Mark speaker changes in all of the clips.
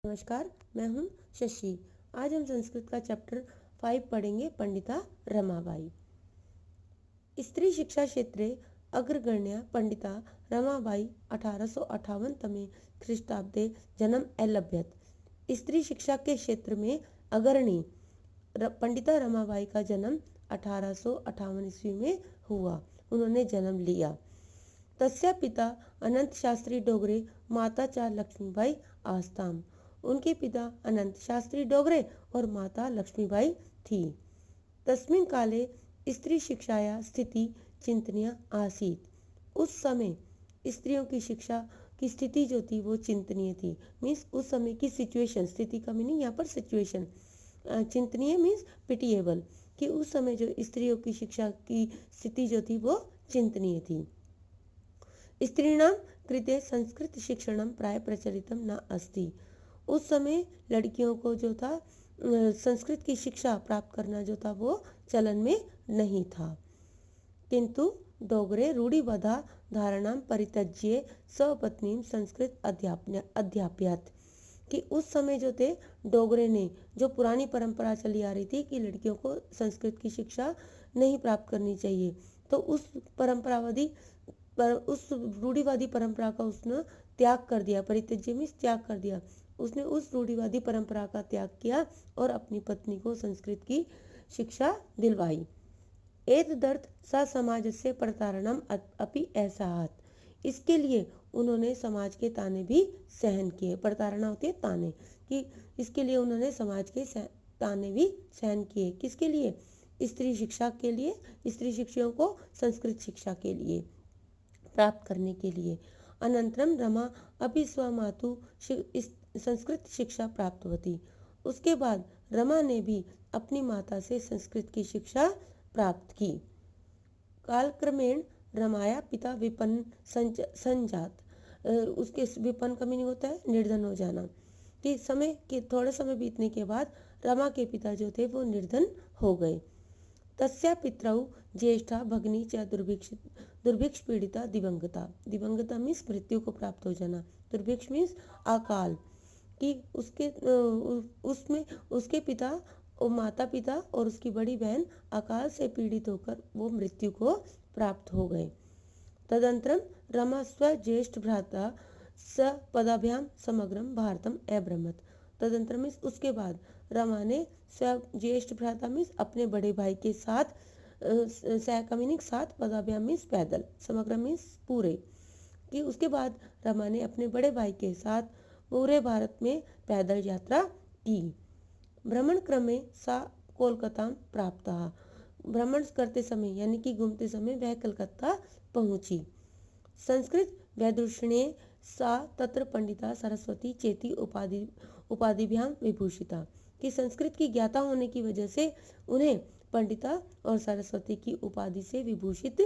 Speaker 1: नमस्कार, मैं हूँ शशि। आज हम संस्कृत का चैप्टर 5 पढ़ेंगे। पंडिता रमाबाई। स्त्री शिक्षा क्षेत्रे अग्रगण्या पंडिता रमाबाई 1858 तमे ख्रीष्टाब्दे जन्म अलभ्यत। स्त्री शिक्षा के क्षेत्र में अग्रणी पंडिता रमाबाई का जन्म 1858 ईस्वी में हुआ। उन्होंने जन्म लिया। तस्या पिता अनंत शास्त्री डोगरे, माता चा लक्ष्मीबाई आस्ताम। उनके पिता अनंत शास्त्री डोगरे और माता लक्ष्मीबाई थी। तस्मिन् काले स्त्री शिक्षाया स्थिति चिंतनीय आसीत। उस समय स्त्रियों की शिक्षा की स्थिति जो थी वो चिंतनीय थी। मीन्स उस समय की सिचुएशन, स्थिति का मीनिंग यहाँ पर सिचुएशन। चिंतनीय मीन्स पिटिएबल, कि उस समय जो स्त्रियों की शिक्षा की स्थिति जो थी वो चिंतनीय थी। स्त्रीणां कृते संस्कृत शिक्षणं प्राय प्रचलितम न अस्ति। उस समय लड़कियों को जो था संस्कृत की शिक्षा प्राप्त करना जो था वो चलन में नहीं था। किंतु डोगरे रूढ़िबद्धा धारणां परित्यज्य सपत्नीं संस्कृत अध्यापयत्। कि उस समय जो थे डोगरे ने जो पुरानी परंपरा चली आ रही थी कि लड़कियों को संस्कृत की शिक्षा नहीं प्राप्त करनी चाहिए, तो उस उस रूढ़िवादी परंपरा का उसने त्याग कर दिया। परित्यज्य में त्याग कर दिया। उसने उस रूढ़िवादी परंपरा का त्याग किया और अपनी पत्नी को संस्कृत की शिक्षा दिलवाई। एतदर्थ सा समाज से प्रतारणम अपि ऐसाहत। इसके लिए उन्होंने समाज के ताने भी सहन किए। प्रताड़ना होती है ताने, कि इसके लिए उन्होंने समाज के ताने भी सहन किए। किसके लिए? स्त्री शिक्षा के लिए, स्त्री शिक्षियों को संस्कृत शिक्षा के लिए प्राप्त करने के लिए। अनंतरम रमा अपि स्वमातु संस्कृत शिक्षा प्राप्त होती। उसके बाद रमा ने भी अपनी माता से संस्कृत की शिक्षा प्राप्त की। कालक्रमेण रमाया पिता विपन्न संजात। उसके विपन्न का मीनिंग होता है निर्धन हो जाना। कि समय के थोड़े समय बीतने के बाद रमा के पिता जो थे वो निर्धन हो गए। तस्या पितरौ ज्येष्ठा भगनी च दुर्भिक्ष पीड़िता दिवंगता। दिवंगता मीन्स मृत्यु को प्राप्त हो जाना। दुर्भिक्ष मीन्स अकाल। कि उसमें उसके पिता और माता पिता और उसकी बड़ी बहन अकाल से पीड़ित होकर वो मृत्यु को प्राप्त हो गए। तदंतरम रमा स्व ज्येष्ठ भ्राता स पदाभ्याम समग्रम भारतम अभ्रमत। तदंतर मीन्स उसके बाद रमा ने स्व ज्येष्ठ भ्राता मीन्स अपने बड़े भाई के साथ, सह का मीनिंग साथ, पदाभ्याम मीन्स पैदल, समग्र मीन्स पूरे। कि उसके बाद रमा ने अपने बड़े भाई के साथ पूरे भारत में पैदल यात्रा की। भ्रमण क्रमे सा कोलकाता प्राप्त। भ्रमण करते समय यानी कि घूमते समय वह कलकत्ता पहुंची। संस्कृत वैदूषणे सा तत्र पंडिता सरस्वती चेती उपाधिभ्याम विभूषिता। कि संस्कृत की ज्ञाता होने की वजह से उन्हें पंडिता और सरस्वती की उपाधि से विभूषित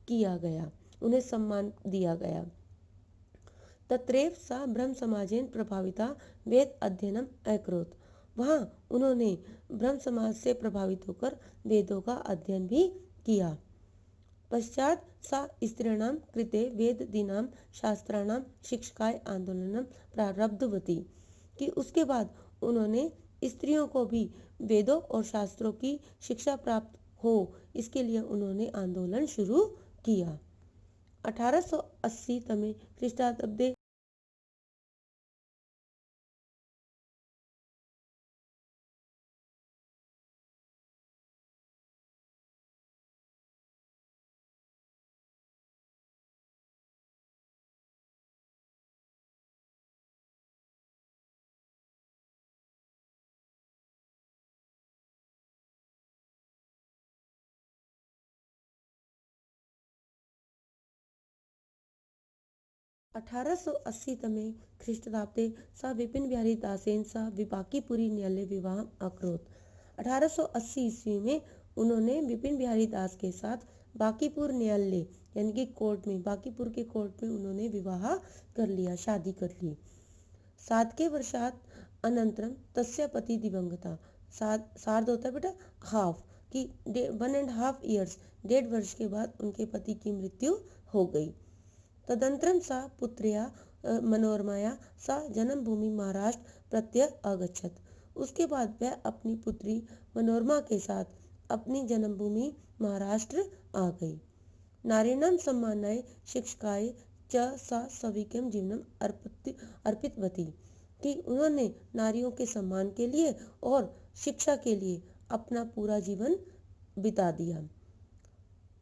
Speaker 1: किया गया, उन्हें सम्मान दिया गया। तत्रैव सा ब्रह्म समाजेन प्रभाविता वेद अध्ययनम अकरोत्। वहाँ उन्होंने ब्रह्म समाज से प्रभावित होकर वेदों का अध्ययन भी किया। पश्चात सा स्त्रीणां कृते वेददीनां शास्त्राणां शिक्षकाय आंदोलनम प्रारब्धवती। कि उसके बाद उन्होंने स्त्रियों को भी वेदों और शास्त्रों की शिक्षा प्राप्त हो, इसके लिए उन्होंने आंदोलन शुरू किया। 1880 तमे ख्रीष्टाब्दे तमे ख्रीष्टाब्दे सा विपिन बिहारी दासेन सा विपाकीपुरी न्यायालय विवाह अकरोत्। 1880 ईस्वी में उन्होंने विपिन बिहारी दास के साथ बांकीपुर न्यायालय यानी कि कोर्ट में, बांकीपुर के कोर्ट में उन्होंने विवाह कर लिया, शादी कर ली। साधके वर्षात अनंतरम तस्य पति दिवंगता। सार्ध होता है बेटा हाफ, कि 1.5 ईयर्स, 1.5 वर्ष के बाद उनके पति की मृत्यु हो गई। तदंतरम सा पुत्र्या मनोरमाया सा जन्मभूमि महाराष्ट्र प्रत्यय अगच्छत। उसके बाद वह अपनी पुत्री मनोरमा के साथ अपनी जन्मभूमि महाराष्ट्र आ गई। नारीणां सम्मानाय शिक्षकाय च सा सविकं जीवनम अर्पितवती, कि उन्होंने नारियों के सम्मान के लिए और शिक्षा के लिए अपना पूरा जीवन बिता दिया।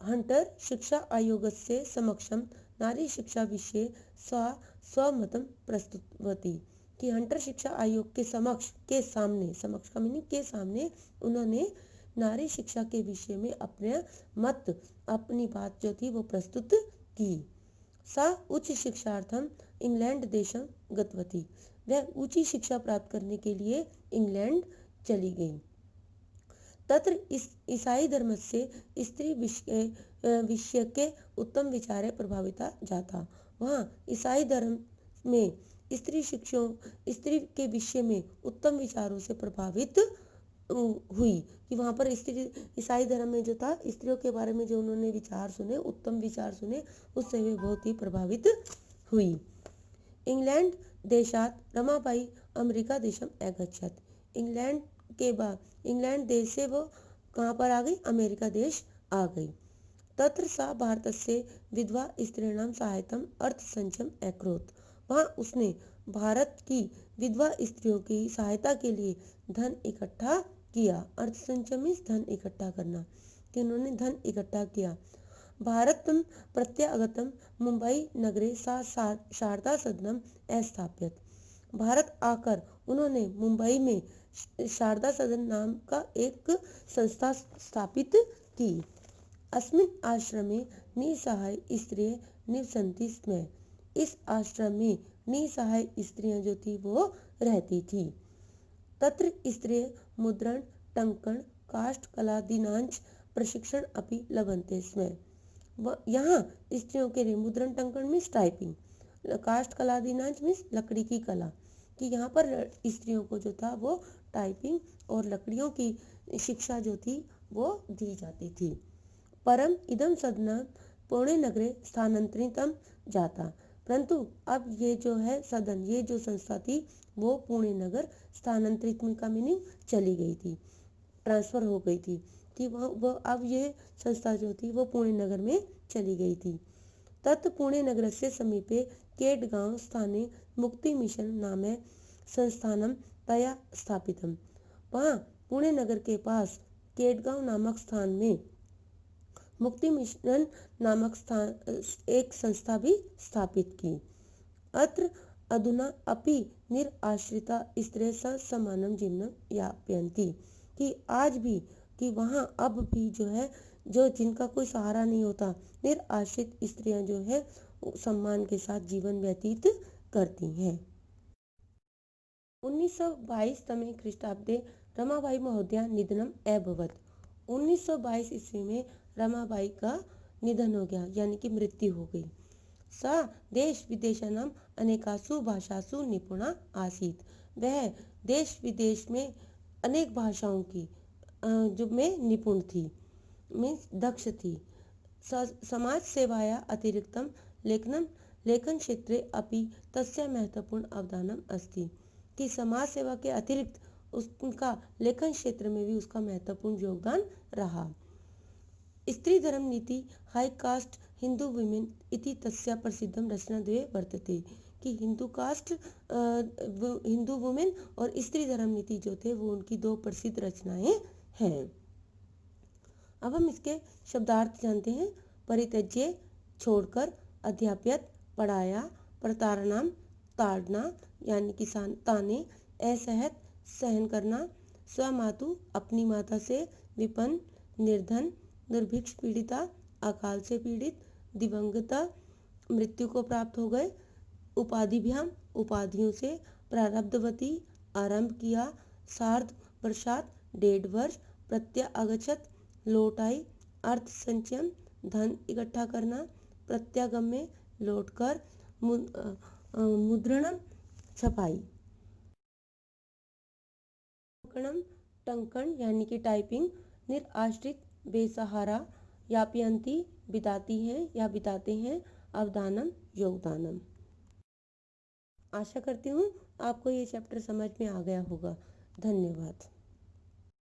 Speaker 1: हंटर शिक्षा आयोगस्य समक्षम नारी शिक्षा विषये सा स्वमतं प्रस्तुतवती, कि हंटर शिक्षा आयोग के समक्ष का मीनिंग के सामने उन्होंने नारी शिक्षा के विषय में अपनी बात जो थी वो प्रस्तुत की। सा उच्च शिक्षार्थम इंग्लैंड देशं गतवती, वह ऊंची शिक्षा प्राप्त करने के लिए इंग्लैंड चली गई। तत्र ईसाई धर्म से स्त्री विषय के उत्तम विचारे प्रभाविता जाता, वहाँ ईसाई धर्म में स्त्री के विषय में उत्तम विचारों से प्रभावित हुई, कि वहाँ पर ईसाई धर्म में जो था स्त्रियों के बारे में जो उन्होंने विचार सुने, उत्तम विचार सुने, उससे वे बहुत ही प्रभावित हुई। इंग्लैंड देशात रमाबाई अमेरिका देशम अगच्छत, इंग्लैंड के बाद इंग्लैंड देश से वो कहाँ पर आ गई, अमेरिका देश आ गई। तत्र सा भारतस्य विधवा स्त्रीणां सहायतम अर्थसंचयम अकरोत्, वहाँ उसने भारत की विधवा स्त्रियों की सहायता के लिए धन इकट्ठा किया। अर्थसंचय मीन्स धन इकट्ठा करना, कि उन्होंने धन इकट्ठा किया। भारतम प्रत्यागतम मुंबई नगरे सा शारदा सदनम स्थापित, भारत आकर उन्होंने मुंबई में शारदा सदन नाम का एक संस्था स्थापित की। अस्मिन् आश्रमे निसहाय स्त्रियः निवसन्ति स्म, इस आश्रम में निसहाय स्त्रियां जो थी वो रहती थी। तत्र स्त्रियः मुद्रण टंकण काष्ठ कलादीनांच प्रशिक्षण अपि लभन्ते स्म, यहाँ स्त्रियों के लिए मुद्रण टंकण मीन्स टाइपिंग, काष्ठ कलादीनांच मीन्स लकड़ी की कला, कि यहाँ पर स्त्रियों को जो था वो टाइपिंग और लकड़ियों की शिक्षा जो थी वो दी जाती थी। परम इदम सदन पुणे नगरे स्थानांतरितम जाता, परंतु अब ये जो है सदन, ये जो संस्था थी वो पुणे नगर स्थानांतरित का मीनिंग चली गई थी, ट्रांसफर हो गई थी, कि वो अब ये संस्था जो थी वो पुणे नगर में चली गई थी। तत् पुणे नगर से समीपे केटगांव स्थाने मुक्ति मिशन नामे संस्थानम तया स्थापितम, वहाँ पुणे नगर के पास केटगांव नामक स्थान में मुक्ति मिशन नामक एक संस्था भी स्थापित की। अत्र अधुना अपि निराश्रिता स्त्रियः समानं जीवनं यापयन्ति, कि आज भी, कि वहाँ अब भी जो है जो जिनका कोई सहारा नहीं होता, निराश्रित स्त्रियां जो है सम्मान के साथ जीवन व्यतीत करती हैं। 1922 तमे ख्रीष्टाब्दे रमाबाई महोदया निधनम अभवत्, 1922 ईस्वी में रमाबाई का निधन हो गया, यानी कि मृत्यु हो गई। सा देश विदेशानाम अनेकासु भाषासु निपुणा आसीत, वह देश विदेश में अनेक भाषाओं की जो में निपुण थी, मीन्स दक्ष थी। समाज सेवाया अतिरिक्तम लेखन क्षेत्रे अपि तस्य महत्वपूर्ण अवदानम अस्ति, कि समाज सेवा के अतिरिक्त उसका लेखन क्षेत्र में भी उसका महत्वपूर्ण योगदान रहा। स्त्री धर्म नीति हाई कास्ट हिंदू वुमेन इति तस्य प्रसिद्धम रचनाद्वये वर्तते, कि हिंदू वुमेन और स्त्री धर्म नीति जो थे वो उनकी दो प्रसिद्ध रचनाएं हैं। अब हम इसके शब्दार्थ जानते हैं। परित्यज्य छोड़कर, अध्याप्यत पढ़ाया, प्रताड़नाम ताड़ना यानी कि ताने, असहत सहन करना, स्वमातु अपनी माता से, विपन्न निर्धन, दुर्भिक्ष पीड़िता अकाल से पीड़ित, दिवंगता मृत्यु को प्राप्त हो गए, उपाधिभ्याम उपाधियों से, प्रारब्धवती आरंभ किया, सार्ध वर्षात 1.5 वर्ष, प्रत्यागच्छत लौट आई, अर्थ संचयन धन इकट्ठा करना, प्रत्यागम्य लौटकर, मुद्रणम छपाई, टंकण यानी कि टाइपिंग, निराश्रित बेसहारा, यापयंती बिताती हैं या बिताते हैं, अवदानम योगदानम। आशा करती हूँ आपको ये चैप्टर समझ में आ गया होगा। धन्यवाद।